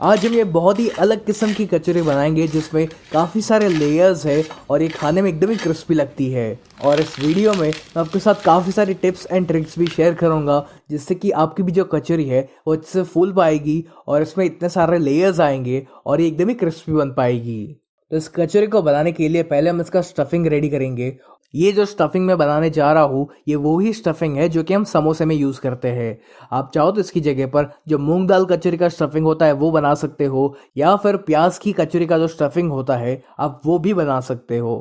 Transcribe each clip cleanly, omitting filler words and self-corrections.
आज हम ये बहुत ही अलग किस्म की कचौरी बनाएंगे जिसमें काफ़ी सारे लेयर्स है और ये खाने में एकदम ही क्रिस्पी लगती है। और इस वीडियो में मैं आपके साथ काफ़ी सारी टिप्स एंड ट्रिक्स भी शेयर करूंगा जिससे कि आपकी भी जो कचौरी है वो अच्छे से फूल पाएगी और इसमें इतने सारे लेयर्स आएंगे और ये एकदम ही क्रिस्पी बन पाएगी। तो इस कचौरी को बनाने के लिए पहले हम इसका स्टफिंग रेडी करेंगे। ये जो स्टफिंग मैं बनाने जा रहा हूँ ये वो ही स्टफिंग है जो कि हम समोसे में यूज़ करते हैं। आप चाहो तो इसकी जगह पर जो मूंग दाल कचौरी का स्टफिंग होता है वो बना सकते हो, या फिर प्याज की कचौरी का जो स्टफिंग होता है आप वो भी बना सकते हो।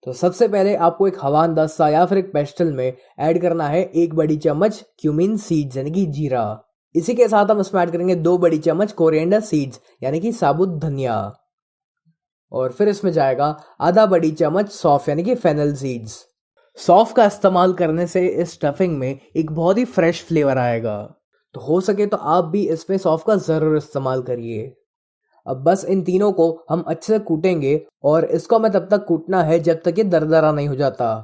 तो सबसे पहले आपको एक हवानदस्ता या फिर एक पेस्टल में ऐड करना है 1 बड़ी चम्मच क्यूमिन सीड्स यानी कि जीरा। इसी के साथ हम इसमें ऐड करेंगे 2 बड़ी चम्मच कोरिएंडर सीड्स यानी कि साबुत धनिया। और फिर इसमें जाएगा ½ बड़ी चम्मच सौंफ यानी कि फेनल सीड्स। सौंफ का इस्तेमाल करने से इस स्टफिंग में एक बहुत ही फ्रेश फ्लेवर आएगा, तो हो सके तो आप भी इसमें सौंफ का ज़रूर इस्तेमाल करिए। अब बस इन तीनों को हम अच्छे से कूटेंगे और इसको हमें तब तक कूटना है जब तक ये दरदरा नहीं हो जाता।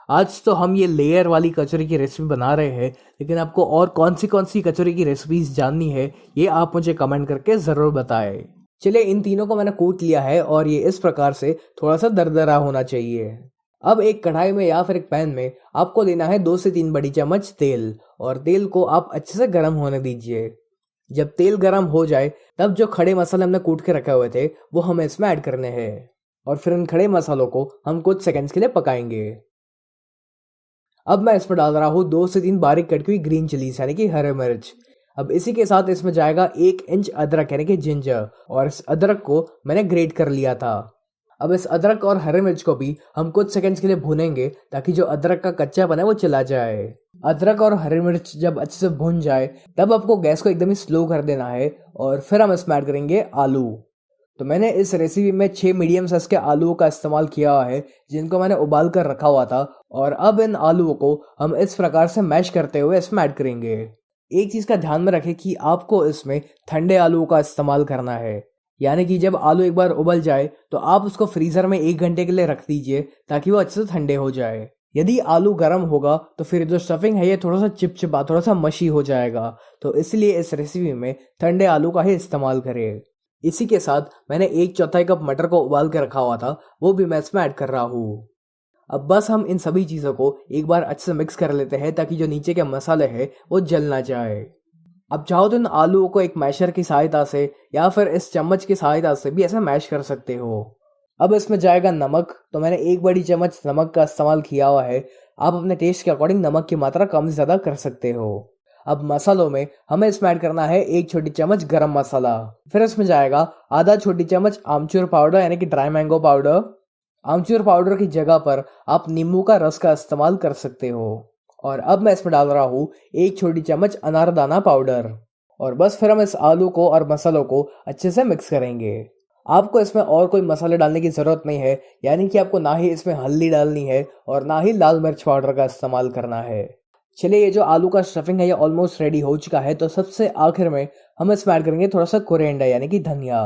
आज तो हम ये लेयर वाली कचौरी की रेसिपी बना रहे हैं, लेकिन आपको और कौन सी कचौरी की रेसिपीज जाननी है ये आप मुझे कमेंट करके ज़रूर बताएं। चलिए, इन तीनों को मैंने कूट लिया है और ये इस प्रकार से थोड़ा सा दरदरा होना चाहिए। अब एक कढ़ाई में या फिर एक पैन में आपको लेना है 2 से 3 बड़ी चम्मच तेल, और तेल को आप अच्छे से गर्म होने दीजिए। जब तेल गर्म हो जाए तब जो खड़े मसाले हमने कूट के रखे हुए थे वो हमें इसमें ऐड करने हैं, और फिर इन खड़े मसालों को हम कुछ सेकंड्स के लिए पकाएंगे। अब मैं इसमें डाल रहा हूँ 2 से 3 बारीक कटी हुई ग्रीन चिलीज यानी कि हरे मिर्च। अब इसी के साथ इसमें जाएगा 1 इंच अदरक यानी कि जिंजर, और इस अदरक को मैंने ग्रेट कर लिया था। अब इस अदरक और हरे मिर्च को भी हम कुछ सेकंड्स के लिए भूनेंगे ताकि जो अदरक का कच्चापन है वो चला जाए। अदरक और हरी मिर्च जब अच्छे से भून जाए तब आपको गैस को एकदम ही स्लो कर देना है, और फिर हम इसमें ऐड करेंगे आलू। तो मैंने इस रेसिपी में 6 मीडियम साइज के आलूओं का इस्तेमाल किया हुआ है जिनको मैंने उबाल कर रखा हुआ था, और अब इन आलूओं को हम इस प्रकार से मैश करते हुए इसमें ऐड करेंगे। एक चीज़ का ध्यान में रखें कि आपको इसमें ठंडे आलूओं का इस्तेमाल करना है, यानी कि जब आलू एक बार उबल जाए तो आप उसको फ्रीज़र में 1 घंटे के लिए रख दीजिए ताकि वो अच्छे से ठंडे हो जाए। यदि आलू गर्म होगा तो फिर जो स्टफिंग है ये थोड़ा सा चिपचिपा, थोड़ा सा मशी हो जाएगा, तो इसलिए इस रेसिपी में ठंडे आलू का ही इस्तेमाल करें। इसी के साथ मैंने 1/4 कप मटर को उबाल के रखा हुआ था, वो भी मैं इसमें ऐड कर रहा हूँ। अब बस हम इन सभी चीज़ों को एक बार अच्छे से मिक्स कर लेते हैं ताकि जो नीचे के मसाले हैं वो जल ना जाए। अब चाहो तो इन आलूओं को एक मैशर की सहायता से या फिर इस चम्मच की सहायता से भी ऐसे मैश कर सकते हो। अब इसमें जाएगा नमक, तो मैंने 1 बड़ी चम्मच नमक का इस्तेमाल किया हुआ है। आप अपने टेस्ट के अकॉर्डिंग नमक की मात्रा कम से ज़्यादा कर सकते हो। अब मसालों में हमें इसमें ऐड करना है 1 छोटी चम्मच गरम मसाला। फिर इसमें जाएगा ½ छोटी चम्मच आमचूर पाउडर यानी कि ड्राई मैंगो पाउडर। आमचूर पाउडर की जगह पर आप नींबू का रस का इस्तेमाल कर सकते हो। और अब मैं इसमें डाल रहा हूँ 1 छोटी चम्मच अनारदाना पाउडर। और बस फिर हम इस आलू को और मसालों को अच्छे से मिक्स करेंगे। आपको इसमें और कोई मसाले डालने की ज़रूरत नहीं है, यानी कि आपको ना ही इसमें हल्दी डालनी है और ना ही लाल मिर्च पाउडर का इस्तेमाल करना है। चलिए, ये जो आलू का स्टफिंग है ये ऑलमोस्ट रेडी हो चुका है, तो सबसे आखिर में हम इसमें ऐड करेंगे थोड़ा सा कोरिएंडर यानी कि धनिया,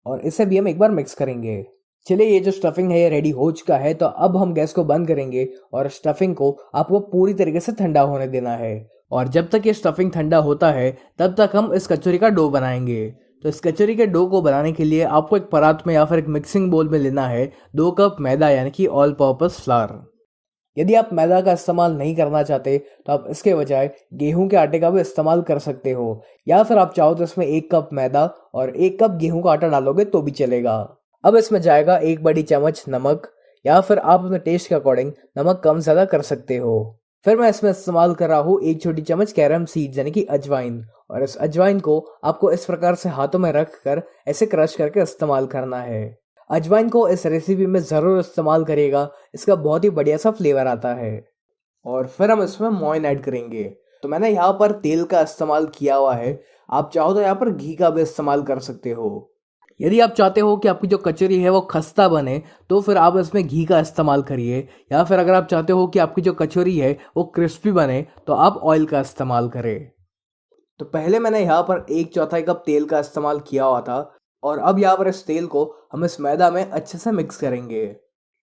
और इसे भी हम एक बार मिक्स करेंगे। चलिए, ये जो स्टफिंग है ये रेडी हो चुका है, तो अब हम गैस को बंद करेंगे और स्टफिंग को आपको पूरी तरीके से ठंडा होने देना है। और जब तक ये स्टफिंग ठंडा होता है तब तक हम इस कचौरी का डो बनाएंगे। तो इस कचौरी के डो को बनाने के लिए आपको एक परात में या फिर एक मिक्सिंग बोल में लेना है 2 कप मैदा यानी कि ऑल पर्पस फ्लावर। यदि आप मैदा का इस्तेमाल नहीं करना चाहते तो आप इसके बजाय गेहूं के आटे का भी इस्तेमाल कर सकते हो, या फिर आप चाहो तो इसमें 1 कप मैदा और 1 कप गेहूं का आटा डालोगे तो भी चलेगा। अब इसमें जाएगा 1 बड़ी चम्मच नमक, या फिर आप अपने टेस्ट के अकॉर्डिंग नमक कम ज़्यादा कर सकते हो। फिर मैं इसमें इस्तेमाल कर रहा हूँ 1 छोटी चम्मच कैरम सीड्स यानी कि अजवाइन, और इस अजवाइन को आपको इस प्रकार से हाथों में रख कर ऐसे क्रश करके इस्तेमाल करना है। अजवाइन को इस रेसिपी में ज़रूर इस्तेमाल करिएगा, इसका बहुत ही बढ़िया सा फ्लेवर आता है। और फिर हम इसमें मोइन ऐड करेंगे। तो मैंने यहाँ पर तेल का इस्तेमाल किया हुआ है, आप चाहो तो यहाँ पर घी का भी इस्तेमाल कर सकते हो। यदि आप चाहते हो कि आपकी जो कचौरी है वो खस्ता बने तो फिर आप इसमें घी का इस्तेमाल करिए, या फिर अगर आप चाहते हो कि आपकी जो कचौरी है वो क्रिस्पी बने तो आप ऑयल का इस्तेमाल करें। तो पहले मैंने यहाँ पर 1/4 कप तेल का इस्तेमाल किया हुआ था, और अब यहाँ पर इस तेल को हम इस मैदा में अच्छे से मिक्स करेंगे।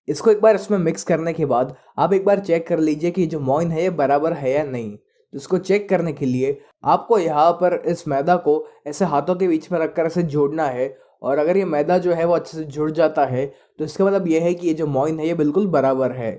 इसको एक बार इसमें मिक्स करने के बाद आप एक बार चेक कर लीजिए कि जो मोइन है ये बराबर है या नहीं। तो इसको चेक करने के लिए आपको यहाँ पर इस मैदा को ऐसे हाथों के बीच में रखकर ऐसे जोड़ना है, और अगर ये मैदा जो है वो अच्छे से जुड़ जाता है तो इसका मतलब ये है कि ये जो मोइन है ये बिल्कुल बराबर है।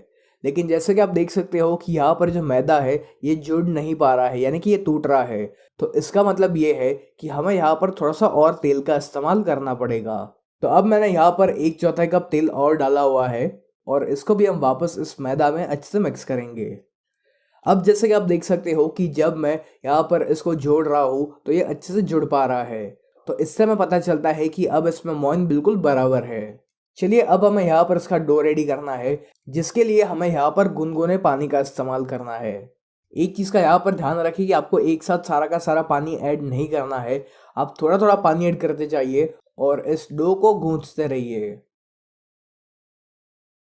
लेकिन जैसे कि आप देख सकते हो कि यहाँ पर जो मैदा है ये जुड़ नहीं पा रहा है, यानी कि ये टूट रहा है। तो इसका मतलब ये है कि हमें यहाँ पर थोड़ा सा और तेल का इस्तेमाल करना पड़ेगा। तो अब मैंने यहाँ पर 1/4 कप तेल और डाला हुआ है, और इसको भी हम वापस इस मैदा में अच्छे से मिक्स करेंगे। अब जैसे कि आप देख सकते हो कि जब मैं यहाँ पर इसको जोड़ रहा हूँ तो ये अच्छे से जुड़ पा रहा है। तो इससे हमें पता चलता है कि अब इसमें मोइन बिल्कुल बराबर है। चलिए अब हमें यहाँ पर इसका डो रेडी करना है, जिसके लिए हमें यहाँ पर गुनगुने पानी का इस्तेमाल करना है। एक चीज़ का यहाँ पर ध्यान रखिए कि आपको एक साथ सारा का सारा पानी ऐड नहीं करना है, आप थोड़ा थोड़ा पानी ऐड करते जाइए और इस डो को गूंथते रहिए।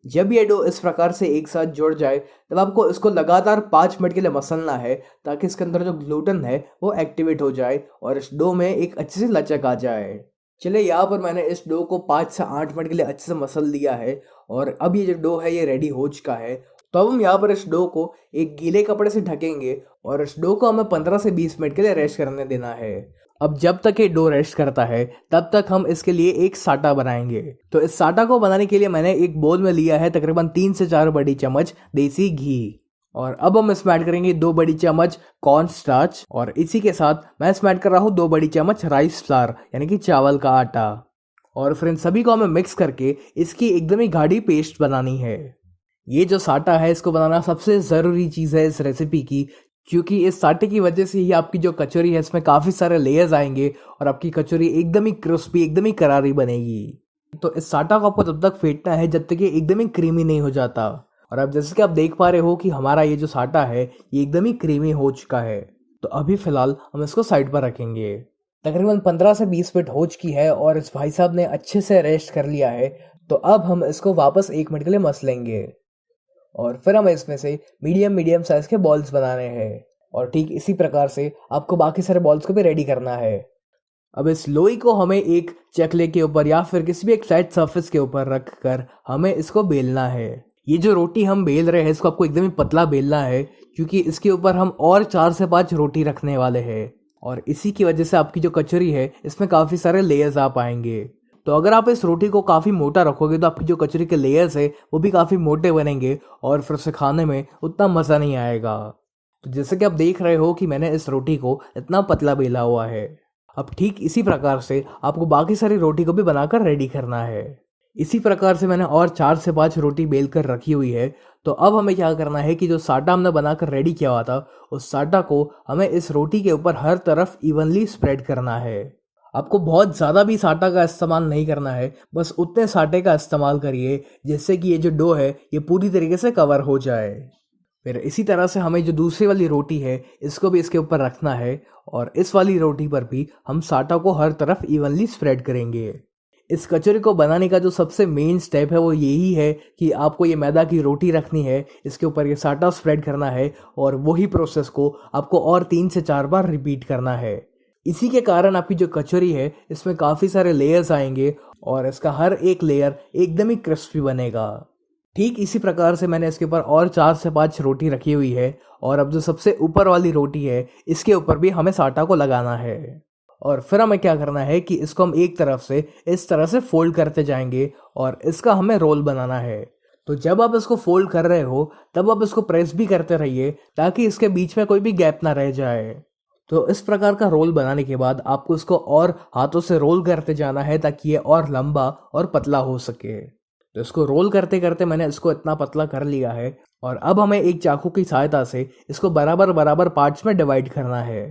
जब ये डो इस प्रकार से एक साथ जुड़ जाए तब आपको इसको लगातार 5 मिनट के लिए मसलना है, ताकि इसके अंदर जो ग्लूटेन है वो एक्टिवेट हो जाए और इस डो में एक अच्छी सी लचक आ जाए। चलिए यहाँ पर मैंने इस डो को 5 से 8 मिनट के लिए अच्छे से मसल दिया है, और अब ये जो डो है ये रेडी हो चुका है। तो अब हम यहाँ पर इस डो को एक गीले कपड़े से ढकेंगे और इस डो को हमें 15 से 20 मिनट के लिए रेस्ट करने देना है। अब जब तक ये डो रेस्ट करता है तब तक हम इसके लिए एक साटा बनाएंगे। तो इस साटा को बनाने के लिए मैंने एक बोल में लिया है तकरीबन 3 से 4 बड़ी चम्मच देसी घी, और अब हम इसमें ऐड करेंगे 2 बड़ी चम्मच कॉर्न स्टार्च, और इसी के साथ मैं इसमें ऐड कर रहा हूँ 2 बड़ी चम्मच राइस फ्लावर यानी कि चावल का आटा। और फिर इन सभी को हमें मिक्स करके इसकी एकदम ही गाढ़ी पेस्ट बनानी है। ये जो साटा है इसको बनाना सबसे ज़रूरी चीज़ है इस रेसिपी की, क्योंकि इस साटे की वजह से ही आपकी जो कचौरी है इसमें काफ़ी सारे लेयर्स आएंगे और आपकी कचौरी एकदम ही क्रिस्पी एकदम ही करारी बनेगी। तो इस साटा को आपको तब तक फेंटना है जब तक ये एकदम ही क्रीमी नहीं हो जाता। और अब जैसे कि आप देख पा रहे हो कि हमारा ये जो साटा है ये एकदम ही क्रीमी हो चुका है। तो अभी फ़िलहाल हम इसको साइड पर रखेंगे। तकरीबन 15 से 20 मिनट हो चुकी है और इस भाई साहब ने अच्छे से रेस्ट कर लिया है। तो अब हम इसको वापस 1 मिनट के लिए मस लेंगे, और फिर हमें इसमें से मीडियम साइज के बॉल्स बनाने हैं, और ठीक इसी प्रकार से आपको बाकी सारे बॉल्स को भी रेडी करना है। अब इस लोई को हमें एक चकले के ऊपर या फिर किसी भी एक फ्लैट सरफेस के ऊपर रख कर हमें इसको बेलना है। ये जो रोटी हम बेल रहे हैं इसको आपको एकदम ही पतला बेलना है, क्योंकि इसके ऊपर हम और 4 से 5 रोटी रखने वाले हैं, और इसी की वजह से आपकी जो कचौरी है इसमें काफ़ी सारे लेयर्स आ पाएंगे। तो अगर आप इस रोटी को काफ़ी मोटा रखोगे तो आपकी जो कचौरी के लेयर्स है वो भी काफ़ी मोटे बनेंगे और फिर उसे खाने में उतना मज़ा नहीं आएगा। तो जैसे कि आप देख रहे हो कि मैंने इस रोटी को इतना पतला बेला हुआ है। अब ठीक इसी प्रकार से आपको बाकी सारी रोटी को भी बनाकर रेडी करना है। इसी प्रकार से मैंने और 4 से 5 रोटी बेल कर रखी हुई है। तो अब हमें क्या करना है कि जो साटा हमने बनाकर रेडी किया हुआ था उस साटा को हमें इस रोटी के ऊपर हर तरफ इवनली स्प्रेड करना है। आपको बहुत ज़्यादा भी साटा का इस्तेमाल नहीं करना है, बस उतने साटे का इस्तेमाल करिए जिससे कि ये जो डो है ये पूरी तरीके से कवर हो जाए। फिर इसी तरह से हमें जो दूसरी वाली रोटी है इसको भी इसके ऊपर रखना है, और इस वाली रोटी पर भी हम साटा को हर तरफ इवनली स्प्रेड करेंगे। इस कचौरी को बनाने का जो सबसे मेन स्टेप है वो यही है कि आपको ये मैदा की रोटी रखनी है, इसके ऊपर ये साटा स्प्रेड करना है, और वही प्रोसेस को आपको और 3 से 4 बार रिपीट करना है। इसी के कारण आपकी जो कचौरी है इसमें काफ़ी सारे लेयर्स आएंगे और इसका हर एक लेयर एकदम ही क्रिस्पी बनेगा। ठीक इसी प्रकार से मैंने इसके ऊपर और 4 से 5 रोटी रखी हुई है, और अब जो सबसे ऊपर वाली रोटी है इसके ऊपर भी हमें साटा को लगाना है। और फिर हमें क्या करना है कि इसको हम एक तरफ से इस तरह से फोल्ड करते जाएंगे और इसका हमें रोल बनाना है। तो जब आप इसको फोल्ड कर रहे हो तब आप इसको प्रेस भी करते रहिए ताकि इसके बीच में कोई भी गैप ना रह जाए। तो इस प्रकार का रोल बनाने के बाद आपको इसको और हाथों से रोल करते जाना है ताकि ये और लंबा और पतला हो सके। तो इसको रोल करते करते मैंने इसको इतना पतला कर लिया है, और अब हमें एक चाकू की सहायता से इसको बराबर बराबर पार्ट्स में डिवाइड करना है।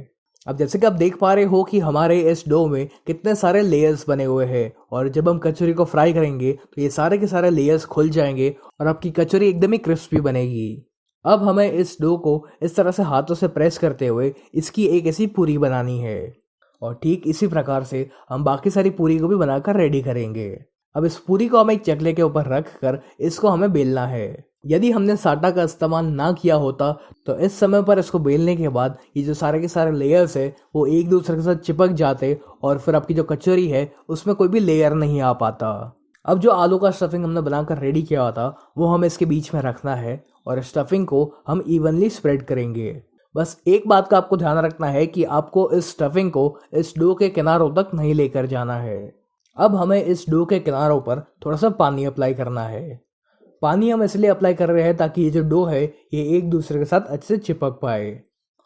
अब जैसे कि आप देख पा रहे हो कि हमारे इस डो में कितने सारे लेयर्स बने हुए हैं, और जब हम कचौरी को फ्राई करेंगे तो ये सारे के सारे लेयर्स खुल जाएंगे और आपकी कचौरी एकदम ही क्रिस्पी बनेगी। अब हमें इस डो को इस तरह से हाथों से प्रेस करते हुए इसकी एक ऐसी पूरी बनानी है, और ठीक इसी प्रकार से हम बाकी सारी पूरी को भी बनाकर रेडी करेंगे। अब इस पूरी को हमें एक चकले के ऊपर रख कर इसको हमें बेलना है। यदि हमने साटा का इस्तेमाल ना किया होता तो इस समय पर इसको बेलने के बाद ये जो सारे के सारे लेयर्स है वो एक दूसरे के साथ चिपक जाते और फिर आपकी जो कचौरी है उसमें कोई भी लेयर नहीं आ पाता। अब जो आलू का स्टफिंग हमने बनाकर रेडी किया हुआ था वो हमें इसके बीच में रखना है, और स्टफिंग को हम इवनली स्प्रेड करेंगे। बस एक बात का आपको ध्यान रखना है कि आपको इस स्टफिंग को इस डो के किनारों तक नहीं लेकर जाना है। अब हमें इस डो के किनारों पर थोड़ा सा पानी अप्लाई करना है। पानी हम इसलिए अप्लाई कर रहे हैं ताकि ये जो डो है ये एक दूसरे के साथ अच्छे से चिपक पाए।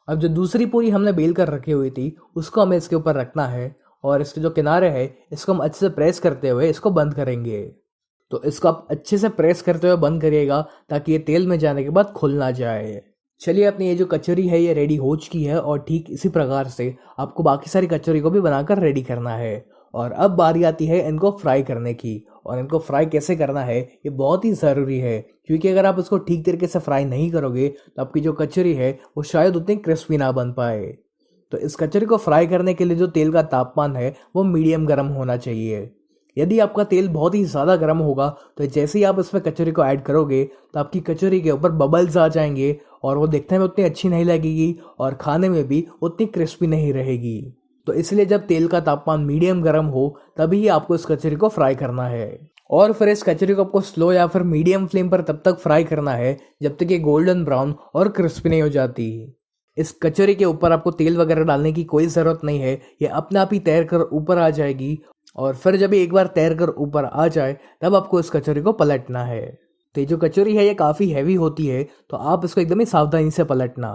अब जो दूसरी पूरी हमने बेल कर रखी हुई थी उसको हमें इसके ऊपर रखना है और इसके जो किनारे हैं इसको हम अच्छे से प्रेस करते हुए इसको बंद करेंगे। तो इसको आप अच्छे से प्रेस करते हुए बंद करिएगा ताकि ये तेल में जाने के बाद खुल ना जाए। चलिए अपनी ये जो कचौरी है ये रेडी हो चुकी है और ठीक इसी प्रकार से आपको बाकी सारी कचौरी को भी बनाकर रेडी करना है। और अब बारी आती है इनको फ्राई करने की। और इनको फ्राई कैसे करना है ये बहुत ही ज़रूरी है, क्योंकि अगर आप इसको ठीक तरीके से फ्राई नहीं करोगे तो आपकी जो कचौरी है वो शायद उतनी क्रिस्पी ना बन पाए। तो इस कचौरी को फ्राई करने के लिए जो तेल का तापमान है वो मीडियम गर्म होना चाहिए। यदि आपका तेल बहुत ही ज़्यादा गर्म होगा तो जैसे ही आप इसमें कचौरी को ऐड करोगे तो आपकी कचौरी के ऊपर बबल्स आ जाएंगे और वो दिखने में उतनी अच्छी नहीं लगेगी और खाने में भी उतनी क्रिस्पी नहीं रहेगी। तो इसलिए जब तेल का तापमान मीडियम गर्म हो तभी ही आपको इस कचौरी को फ्राई करना है। और फिर इस कचौरी को आपको स्लो या फिर मीडियम फ्लेम पर तब तक फ्राई करना है जब तक ये गोल्डन ब्राउन और क्रिस्पी नहीं हो जाती। इस कचौरी के ऊपर आपको तेल वगैरह डालने की कोई ज़रूरत नहीं है, ये अपने आप ही तैर कर ऊपर आ जाएगी। और फिर जब ये एक बार तैर कर ऊपर आ जाए तब आपको इस कचौरी को पलटना है। तो ये जो कचौरी है ये काफ़ी हैवी होती है तो आप इसको एकदम ही सावधानी से पलटना।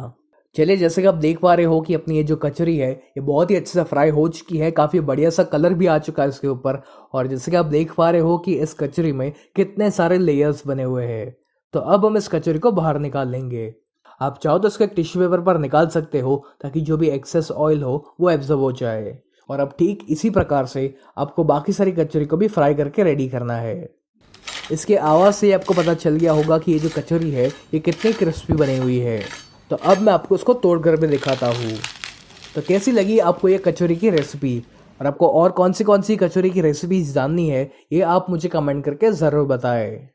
चलिए जैसे कि आप देख पा रहे हो कि अपनी ये जो कचौरी है ये बहुत ही अच्छे से फ्राई हो चुकी है, काफ़ी बढ़िया सा कलर भी आ चुका है इसके ऊपर। और जैसे कि आप देख पा रहे हो कि इस कचौरी में कितने सारे लेयर्स बने हुए हैं। तो अब हम इस कचौरी को बाहर निकाल लेंगे। आप चाहो तो इसको एक टिश्यू पेपर पर निकाल सकते हो ताकि जो भी एक्सेस ऑयल हो वो एब्जॉर्ब हो जाए। और अब ठीक इसी प्रकार से आपको बाकी सारी कचौरी को भी फ्राई करके रेडी करना है। इसके आवाज़ से आपको पता चल गया होगा कि ये जो कचौरी है ये कितनी क्रिस्पी बनी हुई है। तो अब मैं आपको इसको तोड़ कर भी दिखाता हूँ। तो कैसी लगी आपको ये कचौरी की रेसिपी, और आपको और कौन सी कचौरी की रेसिपीज जाननी है ये आप मुझे कमेंट करके ज़रूर बताएं।